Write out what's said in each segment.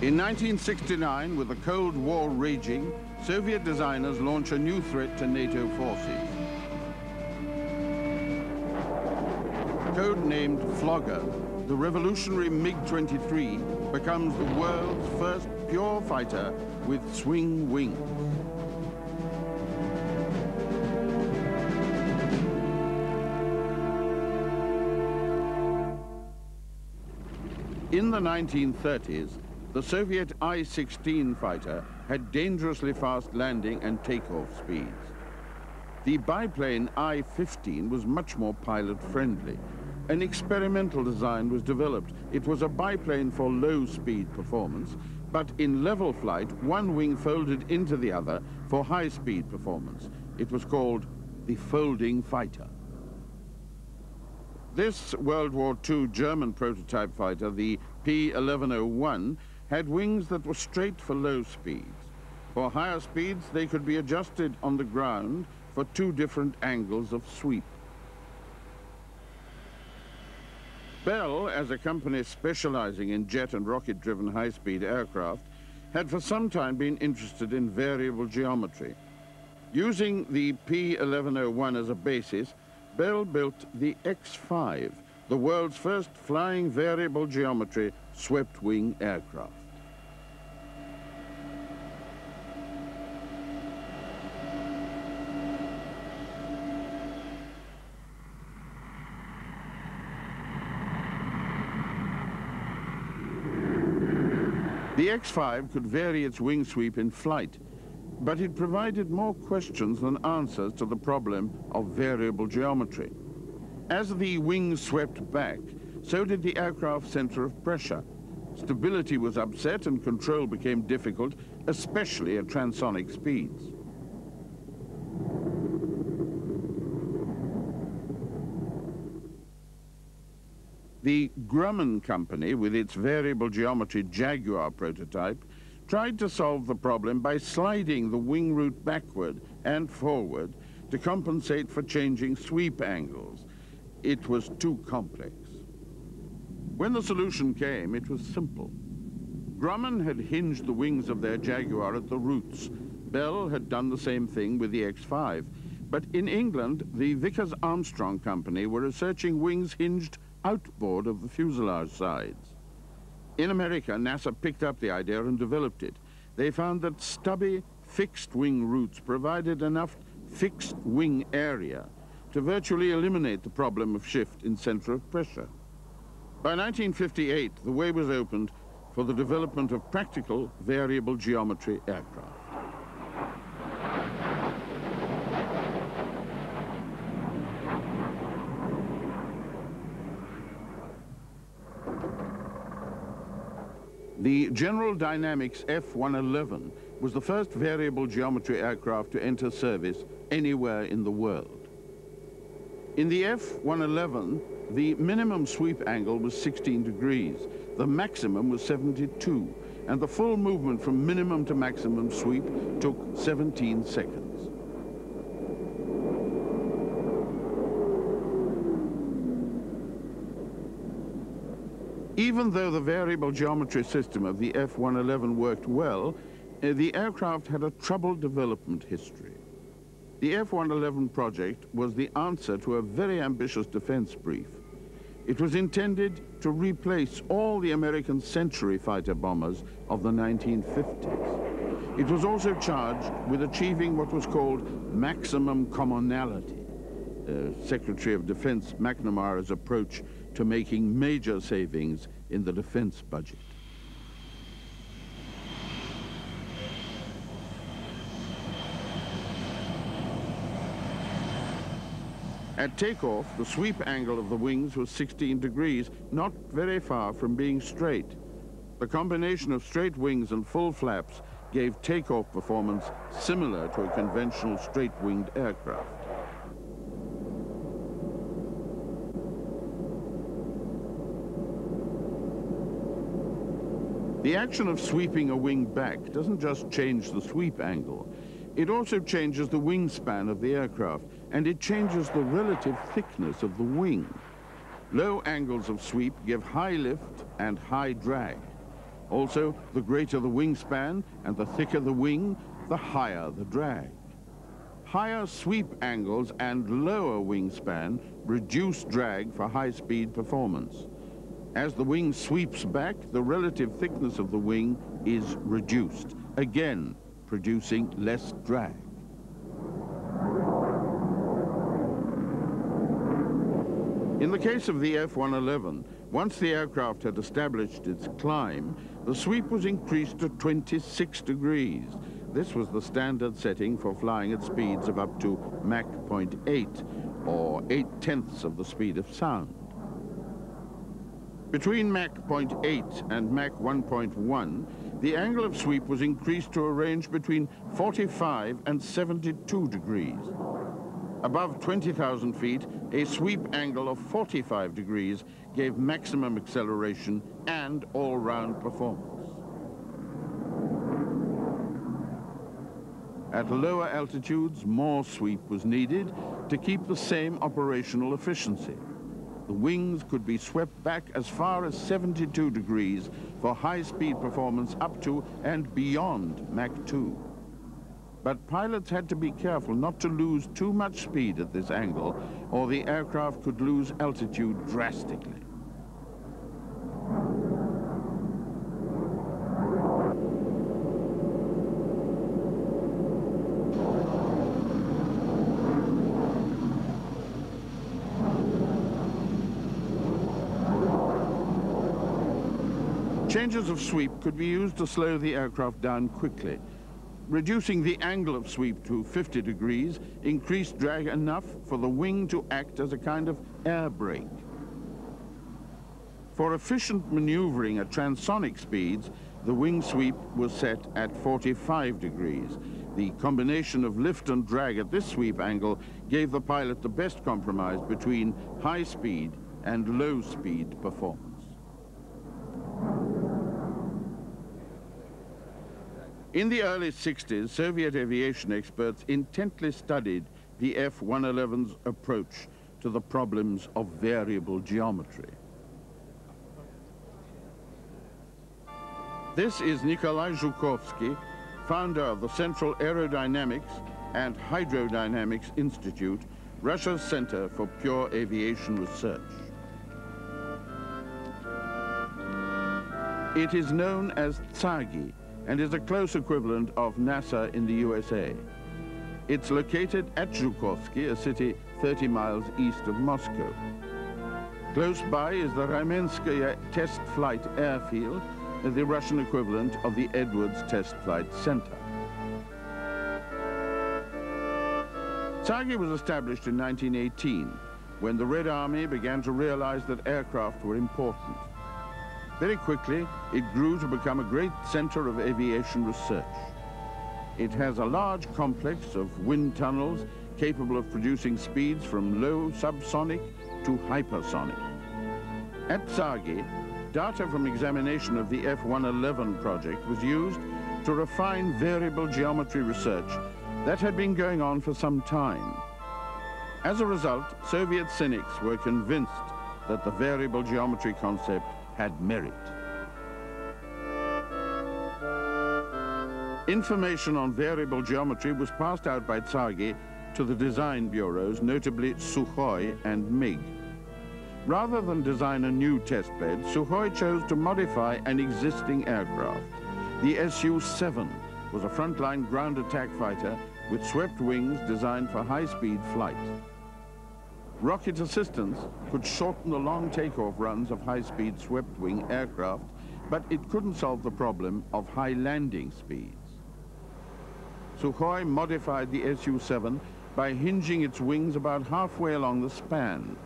In 1969, with the Cold War raging, Soviet designers launch a new threat to NATO forces. Code-named Flogger, the revolutionary MiG-23 becomes the world's first pure fighter with swing wings. In the 1930s, the Soviet I-16 fighter had dangerously fast landing and takeoff speeds. The biplane I-15 was much more pilot-friendly. An experimental design was developed. It was a biplane for low-speed performance, but in level flight, one wing folded into the other for high-speed performance. It was called the folding fighter. This World War II German prototype fighter, the P-1101, had wings that were straight for low speeds. For higher speeds, they could be adjusted on the ground for two different angles of sweep. Bell, as a company specializing in jet and rocket-driven high-speed aircraft, had for some time been interested in variable geometry. Using the P-1101 as a basis, Bell built the X-5, the world's first flying variable geometry swept-wing aircraft. The X-5 could vary its wing sweep in flight, but it provided more questions than answers to the problem of variable geometry. As the wings swept back, so did the aircraft's center of pressure. Stability was upset and control became difficult, especially at transonic speeds. The Grumman company, with its variable geometry Jaguar prototype, tried to solve the problem by sliding the wing root backward and forward to compensate for changing sweep angles. It was too complex. When the solution came, it was simple. Grumman had hinged the wings of their Jaguar at the roots. Bell had done the same thing with the X-5. But in England, the Vickers-Armstrong company were researching wings hinged outboard of the fuselage sides. In America, NASA picked up the idea and developed it. They found that stubby, fixed wing roots provided enough fixed wing area to virtually eliminate the problem of shift in center of pressure. By 1958, the way was opened for the development of practical variable geometry aircraft. The General Dynamics F-111 was the first variable geometry aircraft to enter service anywhere in the world. In the F-111, the minimum sweep angle was 16 degrees, the maximum was 72, and the full movement from minimum to maximum sweep took 17 seconds. Even though the variable geometry system of the F-111 worked well, the aircraft had a troubled development history. The F-111 project was the answer to a very ambitious defense brief. It was intended to replace all the American Century fighter bombers of the 1950s. It was also charged with achieving what was called maximum commonality, Secretary of Defense McNamara's approach to making major savings in the defense budget. At takeoff, the sweep angle of the wings was 16 degrees, not very far from being straight. The combination of straight wings and full flaps gave takeoff performance similar to a conventional straight-winged aircraft. The action of sweeping a wing back doesn't just change the sweep angle. It also changes the wingspan of the aircraft, and it changes the relative thickness of the wing. Low angles of sweep give high lift and high drag. Also, the greater the wingspan and the thicker the wing, the higher the drag. Higher sweep angles and lower wingspan reduce drag for high-speed performance. As the wing sweeps back, the relative thickness of the wing is reduced, again producing less drag. In the case of the F-111, once the aircraft had established its climb, the sweep was increased to 26 degrees. This was the standard setting for flying at speeds of up to Mach 0.8, or 8/10 of the speed of sound. Between Mach 0.8 and Mach 1.1, the angle of sweep was increased to a range between 45 and 72 degrees. Above 20,000 feet, a sweep angle of 45 degrees gave maximum acceleration and all-round performance. At lower altitudes, more sweep was needed to keep the same operational efficiency. The wings could be swept back as far as 72 degrees for high-speed performance up to and beyond Mach 2. But pilots had to be careful not to lose too much speed at this angle, or the aircraft could lose altitude drastically. Changes of sweep could be used to slow the aircraft down quickly. Reducing the angle of sweep to 50 degrees increased drag enough for the wing to act as a kind of air brake. For efficient maneuvering at transonic speeds, the wing sweep was set at 45 degrees. The combination of lift and drag at this sweep angle gave the pilot the best compromise between high speed and low speed performance. In the early 60s, Soviet aviation experts intently studied the F-111's approach to the problems of variable geometry. This is Nikolai Zhukovsky, founder of the Central Aerodynamics and Hydrodynamics Institute, Russia's Center for Pure Aviation Research. It is known as Tsagi, and is a close equivalent of NASA in the USA. It's located at Zhukovsky, a city 30 miles east of Moscow. Close by is the Ramenskaya Test Flight Airfield, the Russian equivalent of the Edwards Test Flight Center. Tsagi was established in 1918, when the Red Army began to realize that aircraft were important. Very quickly, it grew to become a great center of aviation research. It has a large complex of wind tunnels capable of producing speeds from low subsonic to hypersonic. At Tsagi, data from examination of the F-111 project was used to refine variable geometry research that had been going on for some time. As a result, Soviet cynics were convinced that the variable geometry concept had merit. Information on variable geometry was passed out by Tsagi to the design bureaus, notably Sukhoy and MiG. Rather than design a new test bed, Sukhoy chose to modify an existing aircraft. The Su-7 was a frontline ground attack fighter with swept wings designed for high-speed flight. Rocket assistance could shorten the long takeoff runs of high-speed swept-wing aircraft, but it couldn't solve the problem of high landing speeds. Sukhoy modified the Su-7 by hinging its wings about halfway along the span.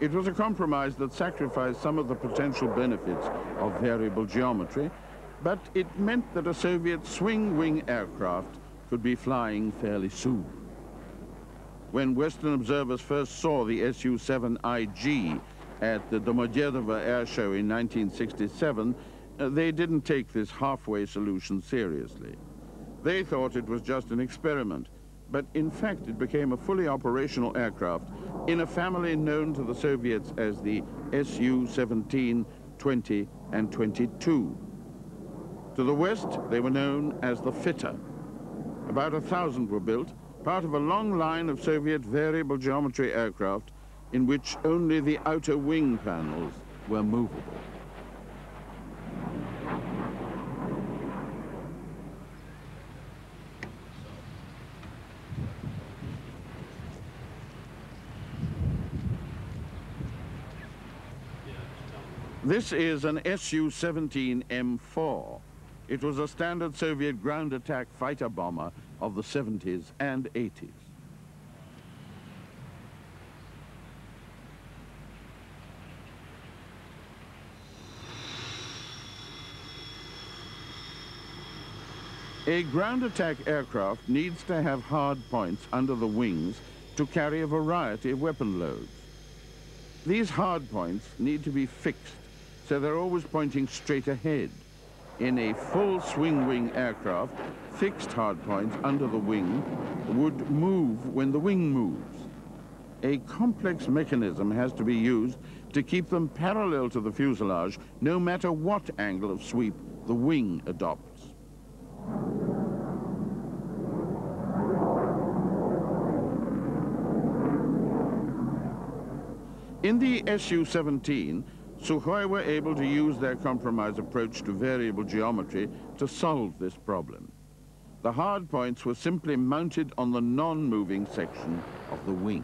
It was a compromise that sacrificed some of the potential benefits of variable geometry, but it meant that a Soviet swing-wing aircraft could be flying fairly soon. When Western observers first saw the Su-7IG at the Domodedovo Air Show in 1967, they didn't take this halfway solution seriously. They thought it was just an experiment, but in fact it became a fully operational aircraft in a family known to the Soviets as the Su-17, 20, and 22. To the west, they were known as the fitter. About 1,000 were built, part of a long line of Soviet variable geometry aircraft in which only the outer wing panels were movable. This is an Su-17 M4. It was a standard Soviet ground attack fighter bomber of the 70s and 80s. A ground attack aircraft needs to have hard points under the wings to carry a variety of weapon loads. These hard points need to be fixed, so they're always pointing straight ahead. In a full swing-wing aircraft, fixed hard points under the wing would move when the wing moves. A complex mechanism has to be used to keep them parallel to the fuselage, no matter what angle of sweep the wing adopts. In the Su-17, Sוחוי were able to use their compromise approach to variable geometry to solve this problem. The hard points were simply mounted on the non-moving section of the wing.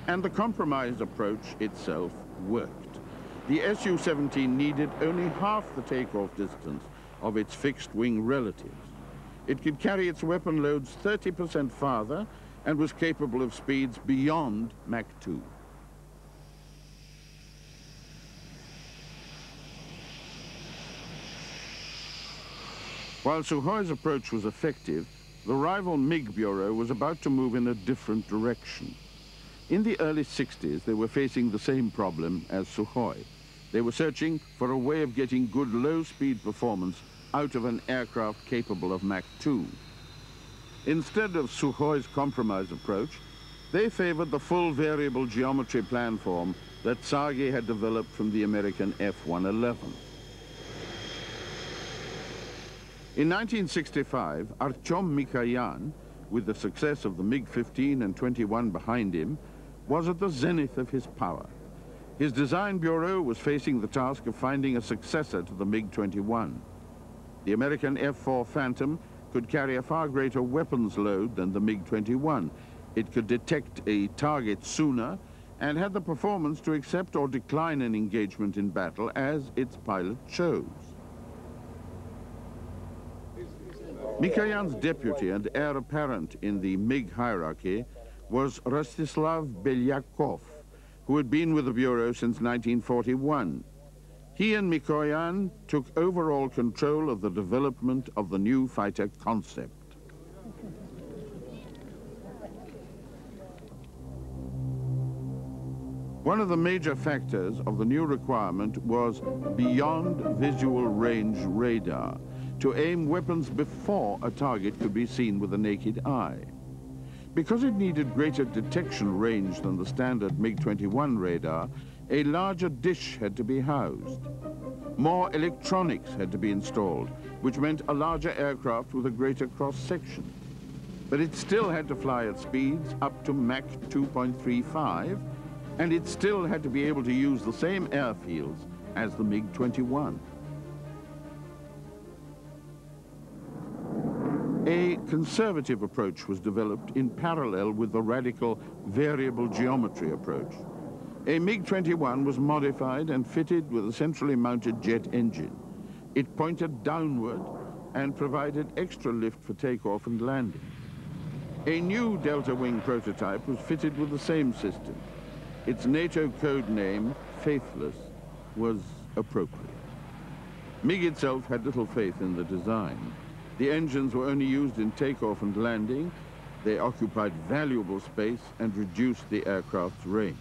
And the compromise approach itself worked. The Su-17 needed only half the takeoff distance of its fixed wing relatives. It could carry its weapon loads 30% farther and was capable of speeds beyond Mach 2. While Sוחույ's approach was effective, the rival MiG Bureau was about to move in a different direction. In the early 60s, they were facing the same problem as Sוחוי. They were searching for a way of getting good low-speed performance out of an aircraft capable of Mach 2. Instead of Sוחույ's compromise approach, they favored the full variable geometry planform that Sagi had developed from the American F-111. In 1965, Artyom Mikoyan, with the success of the MiG-15 and 21 behind him, was at the zenith of his power. His design bureau was facing the task of finding a successor to the MiG-21. The American F-4 Phantom could carry a far greater weapons load than the MiG-21. It could detect a target sooner and had the performance to accept or decline an engagement in battle as its pilot chose. Mikoyan's deputy and heir apparent in the MiG hierarchy was Rostislav Belyakov, who had been with the Bureau since 1941. He and Mikoyan took overall control of the development of the new fighter concept. One of the major factors of the new requirement was beyond visual range radar, to aim weapons before a target could be seen with the naked eye. Because it needed greater detection range than the standard MiG-21 radar, a larger dish had to be housed. More electronics had to be installed, which meant a larger aircraft with a greater cross-section. But it still had to fly at speeds up to Mach 2.35, and it still had to be able to use the same airfields as the MiG-21. A conservative approach was developed in parallel with the radical variable geometry approach. A MiG-21 was modified and fitted with a centrally mounted jet engine. It pointed downward and provided extra lift for takeoff and landing. A new delta wing prototype was fitted with the same system. Its NATO code name, Faithless, was appropriate. MiG itself had little faith in the design. The engines were only used in takeoff and landing. They occupied valuable space and reduced the aircraft's range.